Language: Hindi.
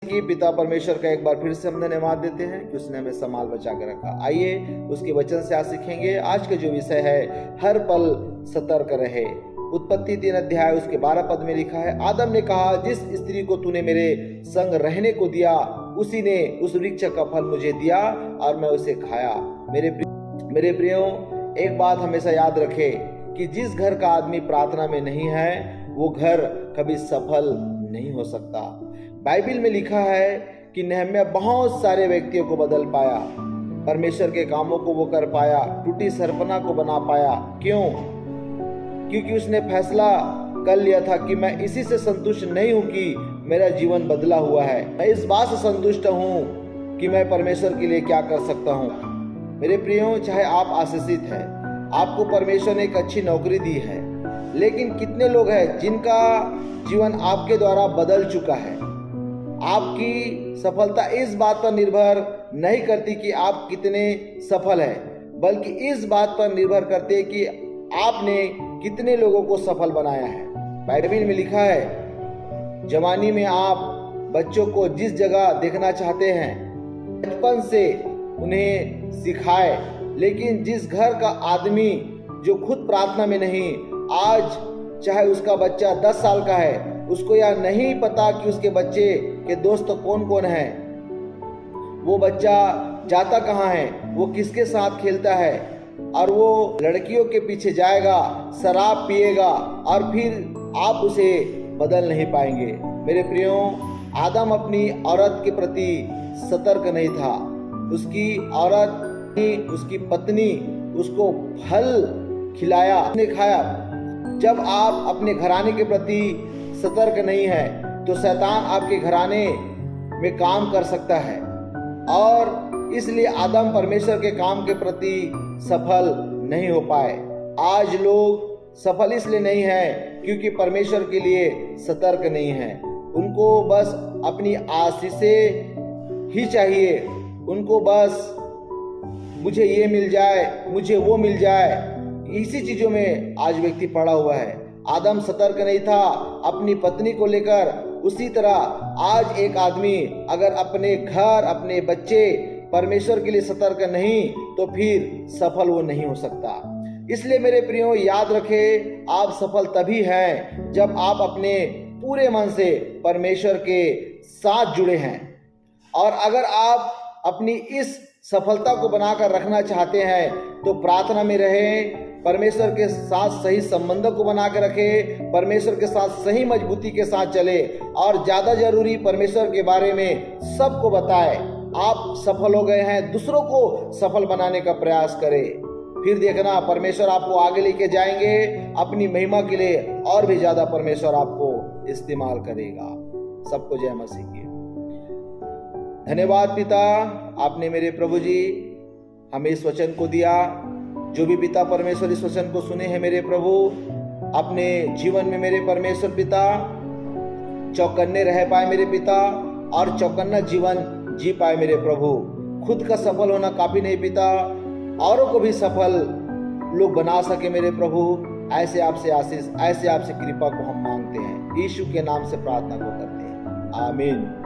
की पिता परमेश्वर का एक बार फिर से हम धन्यवाद देते हैं कि उसने हमें संभाल बचा कर रखा। आइए उसके वचन से आज सीखेंगे। आज का जो विषय है, हर पल सतर्क रहे। उत्पत्ति 3 अध्याय उसके 12 पद में लिखा है, आदम ने कहा, जिस स्त्री को तूने मेरे संग रहने को दिया उसी ने उस वृक्ष का फल मुझे दिया और मैं उसे खाया। मेरे प्रियो, एक बात हमेशा याद रखे कि जिस घर का आदमी प्रार्थना में नहीं है वो घर कभी सफल नहीं हो सकता। बाइबल में लिखा है कि नहम्याह बहुत सारे व्यक्तियों को बदल पाया, परमेश्वर के कामों को वो कर पाया, टूटी सरपना को बना पाया। क्यों? क्योंकि उसने फैसला कर लिया था कि मैं इसी से संतुष्ट नहीं हूं कि मेरा जीवन बदला हुआ है, मैं इस बात से संतुष्ट हूं कि मैं परमेश्वर के लिए क्या कर सकता हूं। मेरे प्रियो, चाहे आप आशीषित हैं, आपको परमेश्वर ने एक अच्छी नौकरी दी है, लेकिन कितने लोग हैं जिनका जीवन आपके द्वारा बदल चुका है। आपकी सफलता इस बात पर निर्भर नहीं करती कि आप कितने सफल हैं, बल्कि इस बात पर निर्भर करते हैं कि आपने कितने लोगों को सफल बनाया है। बाइबल में लिखा है, जवानी में आप बच्चों को जिस जगह देखना चाहते हैं बचपन से उन्हें सिखाए, लेकिन जिस घर का आदमी जो खुद प्रार्थना में नहीं, आज चाहे उसका बच्चा 10 साल का है, उसको यह नहीं पता कि उसके बच्चे के दोस्त कौन कौन हैं, वो बच्चा जाता कहाँ है, वो किसके साथ खेलता है, और वो लड़कियों के पीछे जाएगा, शराब पिएगा, और फिर आप उसे बदल नहीं पाएंगे। मेरे प्रियो, आदम अपनी औरत के प्रति सतर्क नहीं था। उसकी औरत, उसकी पत्नी उसको फल खिलाया, उसने खाया। जब आप अपने घराने के प्रति सतर्क नहीं है तो शैतान आपके घराने में काम कर सकता है, और इसलिए आदम परमेश्वर के काम के प्रति सफल नहीं हो पाए। आज लोग सफल इसलिए नहीं है क्योंकि परमेश्वर के लिए सतर्क नहीं है। उनको बस अपनी आशीषें ही चाहिए, उनको बस मुझे ये मिल जाए, मुझे वो मिल जाए, इसी चीजों में आज व्यक्ति पड़ा हुआ है। आदम सतर्क नहीं था अपनी पत्नी को लेकर, उसी तरह आज एक आदमी अगर अपने घर, अपने बच्चे परमेश्वर के लिए सतर्क नहीं तो फिर सफल वो नहीं हो सकता। इसलिए मेरे प्रियो, याद रखें, आप सफल तभी हैं जब आप अपने पूरे मन से परमेश्वर के साथ जुड़े हैं। और अगर आप अपनी इस सफलता को बनाकर रखना चाहते हैं तो प्रार्थना में रहें, परमेश्वर के साथ सही संबंधों को बना के रखें, परमेश्वर के साथ सही मजबूती के साथ चले, और ज्यादा जरूरी परमेश्वर के बारे में सबको बताएं। आप सफल हो गए हैं, दूसरों को सफल बनाने का प्रयास करें, फिर देखना परमेश्वर आपको आगे लेके जाएंगे अपनी महिमा के लिए, और भी ज्यादा परमेश्वर आपको इस्तेमाल करेगा। सबको जय मसीह की। धन्यवाद पिता, आपने मेरे प्रभु जी हमें इस वचन को दिया। जो भी पिता परमेश्वर इस वचन को सुने हैं मेरे प्रभु, अपने जीवन में मेरे परमेश्वर पिता चौकन्ने रह पाए मेरे पिता, और चौकन्ना जीवन जी पाए मेरे प्रभु। खुद का सफल होना काफी नहीं पिता, औरों को भी सफल लोग बना सके मेरे प्रभु। ऐसे आपसे आशीष, ऐसे आपसे कृपा को हम मांगते हैं, यीशु के नाम से प्रार्थना को करते हैं, आमीन।